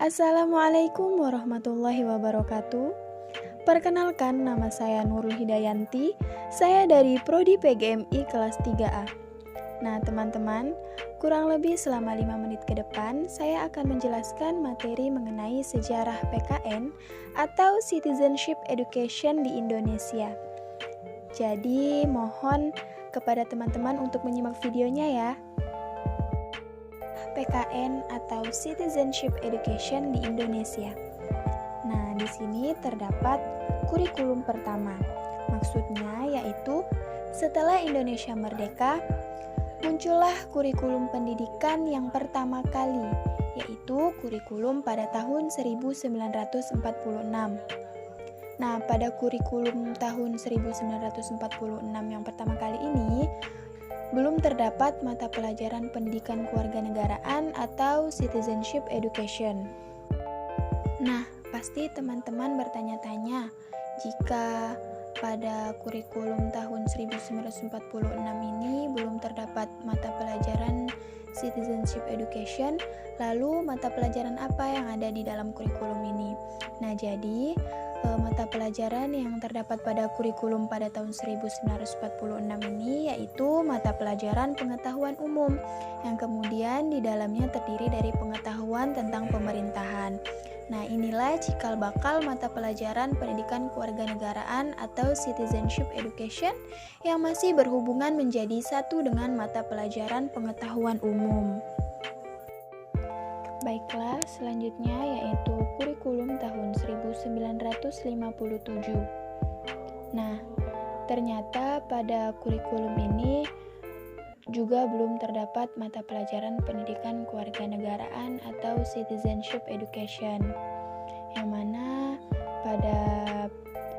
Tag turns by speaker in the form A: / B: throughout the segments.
A: Assalamualaikum warahmatullahi wabarakatuh. Perkenalkan, nama saya Nurul Hidayanti. Saya dari Prodi PGMI kelas 3A. Nah, teman-teman, kurang lebih selama 5 menit ke depan, saya akan menjelaskan materi mengenai sejarah PKN atau Citizenship Education di Indonesia. Jadi, mohon kepada teman-teman untuk menyimak videonya ya. PKN atau Citizenship Education di Indonesia. Nah, di sini terdapat kurikulum pertama. Maksudnya yaitu setelah Indonesia merdeka, muncullah kurikulum pendidikan yang pertama kali, yaitu kurikulum pada tahun 1946. Nah, pada kurikulum tahun 1946 yang pertama kali ini, belum terdapat mata pelajaran pendidikan kewarganegaraan atau citizenship education. Nah, pasti teman-teman bertanya-tanya, jika pada kurikulum tahun 1946 ini belum terdapat mata pelajaran citizenship education, lalu mata pelajaran apa yang ada di dalam kurikulum ini? Nah, jadi mata pelajaran yang terdapat pada kurikulum pada tahun 1946 ini yaitu mata pelajaran pengetahuan umum yang kemudian di dalamnya terdiri dari pengetahuan tentang pemerintahan. Nah, inilah cikal bakal mata pelajaran pendidikan kewarganegaraan atau citizenship education yang masih berhubungan menjadi satu dengan mata pelajaran pengetahuan umum. Baiklah, selanjutnya yaitu kurikulum tahun 1957. Nah, ternyata pada kurikulum ini juga belum terdapat mata pelajaran pendidikan kewarganegaraan atau citizenship education, yang mana pada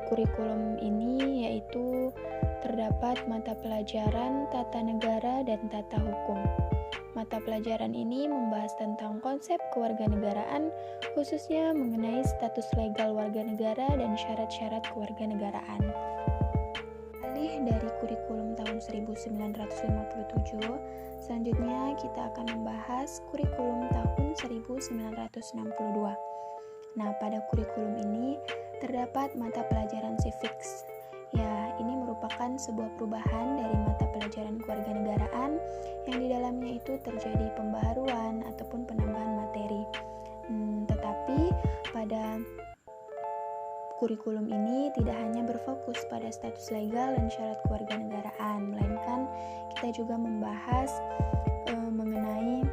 A: kurikulum ini yaitu terdapat mata pelajaran tata negara dan tata hukum. Mata pelajaran ini membahas tentang konsep kewarganegaraan, khususnya mengenai status legal warga negara dan syarat-syarat kewarganegaraan. Alih dari kurikulum tahun 1957, selanjutnya kita akan membahas kurikulum tahun 1962. Nah, pada kurikulum ini terdapat mata pelajaran civics. Ya, ini merupakan sebuah perubahan dari mata pelajaran kewarganegaraan yang di dalamnya itu terjadi pembaharuan ataupun penambahan materi. Tetapi pada kurikulum ini tidak hanya berfokus pada status legal dan syarat kewarganegaraan, melainkan kita juga membahas mengenai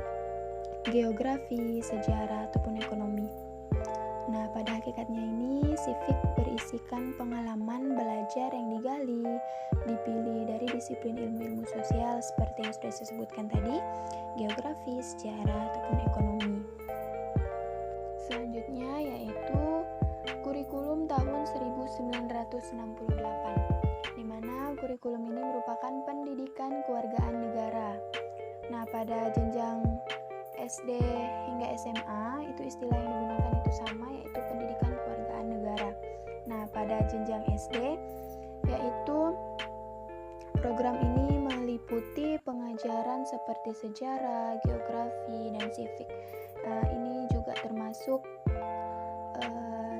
A: geografi, sejarah, ataupun ekonomi. Nah, pada hakikatnya ini, civic berisikan pengalaman belajar yang digali, dipilih dari disiplin ilmu-ilmu sosial seperti yang sudah saya sebutkan tadi, geografi, sejarah, ataupun ekonomi. Selanjutnya yaitu kurikulum tahun 1968, di mana kurikulum ini merupakan pendidikan kewargaan negara. Nah, pada jenjang SD hingga SMA, itu istilah yang digunakan itu sama, yaitu pendidikan kewargaan negara. Nah, pada jenjang SD, yaitu program ini meliputi pengajaran seperti sejarah, geografi, dan civic. Ini juga termasuk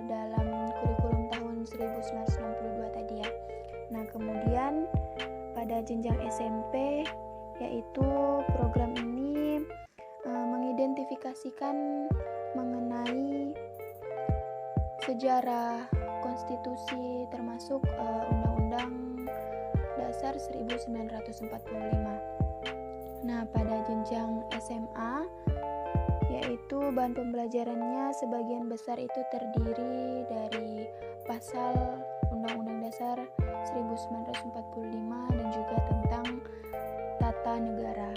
A: dalam kurikulum tahun 1962 tadi ya. Nah, kemudian pada jenjang SMP, yaitu program ini mengidentifikasikan mengenai sejarah, konstitusi, termasuk Undang-Undang Dasar 1945. Nah, pada jenjang SMA, yaitu bahan pembelajarannya sebagian besar itu terdiri dari pasal Undang-Undang Dasar 1945 dan juga tentang tata negara.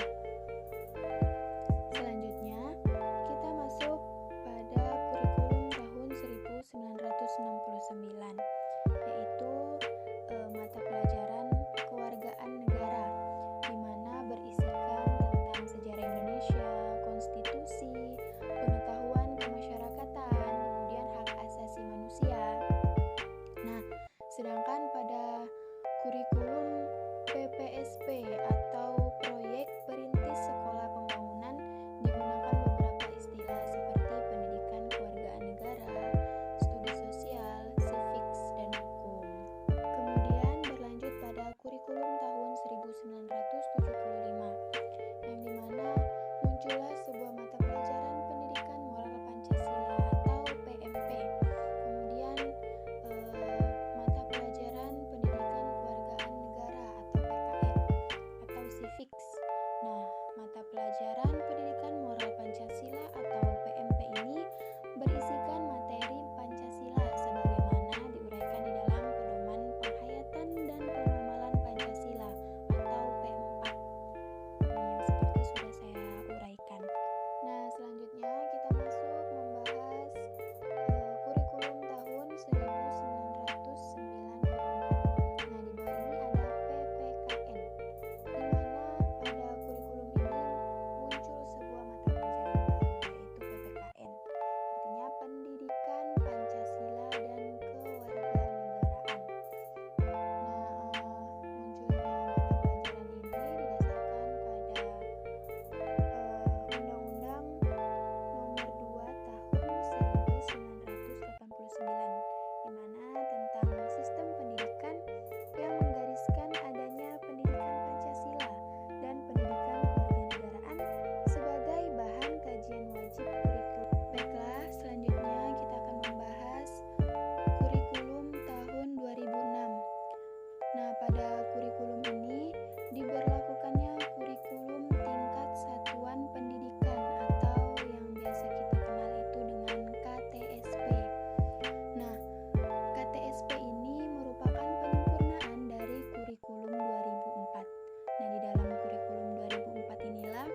A: Selanjutnya, kita masuk pada kurikulum tahun 1969, yaitu mata pelajaran kewargaan negara, di mana berisikan tentang sejarah Indonesia, konstitusi, pengetahuan kemasyarakatan, kemudian hak asasi manusia. Nah, sedangkan pada kurikulum PPSP atau proyek perintahan pelajaran pendidikan moral Pancasila atau PMP ini berisikan materi Pancasila sebagaimana diuraikan di dalam Pedoman Penghayatan dan Pemahaman Pancasila atau P4 yang seperti sudah saya uraikan. Nah, selanjutnya kita masuk membahas kurikulum tahun 1990. Nah, di bawah ini ada PPKN, di mana pada kurikulum ini muncul sebuah mata pelajaran baru, yaitu PPKN. Artinya Pendidikan Pancasila dan Kewarganegaraan. Nah, munculnya mata pelajaran ini didasarkan pada Undang-Undang Nomor 2 Tahun 1989, di mana tentang sistem pendidikan yang menggariskan adanya pendidikan Pancasila dan pendidikan kewarganegaraan sebagai bahan kajian wajib kurikulum. Baiklah, selanjutnya kita akan membahas kurikulum tahun 2006. Nah, pada kurikulum ini diberlakukannya kurikulum tingkat satuan pendidikan atau yang biasa kita kenal itu dengan KTSP. Nah, KTSP ini merupakan penyempurnaan dari kurikulum 2004. Nah, di dalam kurikulum 2004 inilah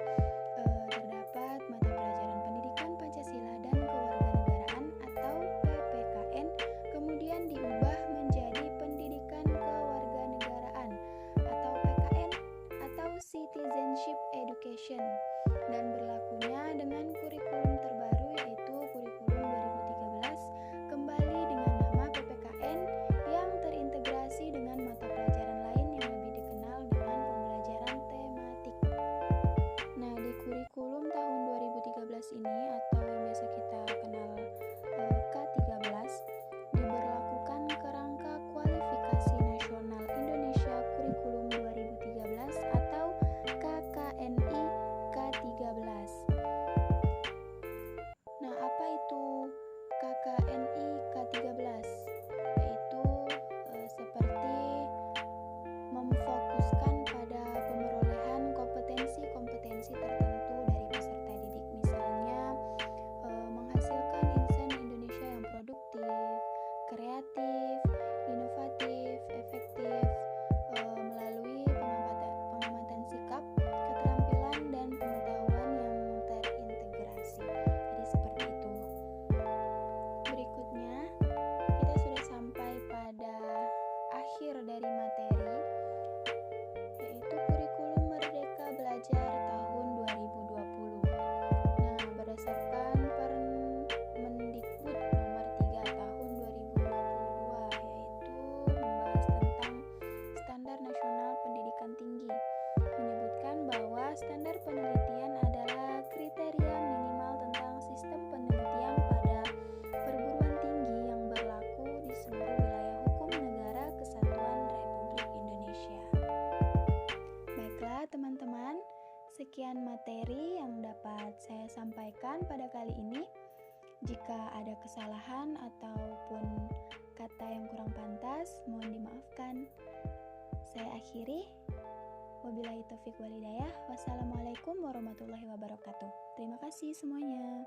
A: terdapat mata pelajaran pendidikan Pancasila dan kewarganegaraan atau PPKN, kemudian diubah menjadi pendidikan kewarganegaraan atau PKN atau Citizenship Education, dan berlakunya dengan kurikulum terbaru yaitu kurikulum 2013 kembali dengan nama PPKN yang terintegrasi dengan mata pelajaran lain yang lebih dikenal dengan pembelajaran tematik. Nah, di kurikulum tahun 2013 ini atau yang biasa kita kenal K13 diberlakukan kerangka kualifikasi nasional Indonesia kurikulum 2013 atau KKNI K13. Nah, apa itu KKNI K13? Yaitu seperti memfokuskan pada pemerolehan kompetensi-kompetensi tertentu dari peserta didik, misalnya menghasilkan insan Indonesia yang produktif, kreatif, inovatif, efektif, melalui pengamatan sikap, keterampilan, dan pengetahuan yang terintegrasi. Jadi seperti itu. Berikutnya, kita sudah sampai pada akhir dari materi, yaitu kurikulum Merdeka Belajar tahun 2020. Nah, berdasarkan Permendikbud nomor 3 tahun 2022, yaitu membahas tentang Standar Nasional Pendidikan Tinggi, menyebutkan bahwa standar penelitian adalah kriteria minimal tentang sistem penelitian pada perguruan tinggi yang berlaku di seluruh wilayah hukum negara Kesatuan Republik Indonesia. Baiklah teman-teman, sekian materi yang dapat saya sampaikan pada kali ini. Jika ada kesalahan ataupun kata yang kurang pantas, mohon dimaafkan. Saya akhiri. Wabillahi taufiq wal hidayah. Wassalamualaikum warahmatullahi wabarakatuh. Terima kasih semuanya.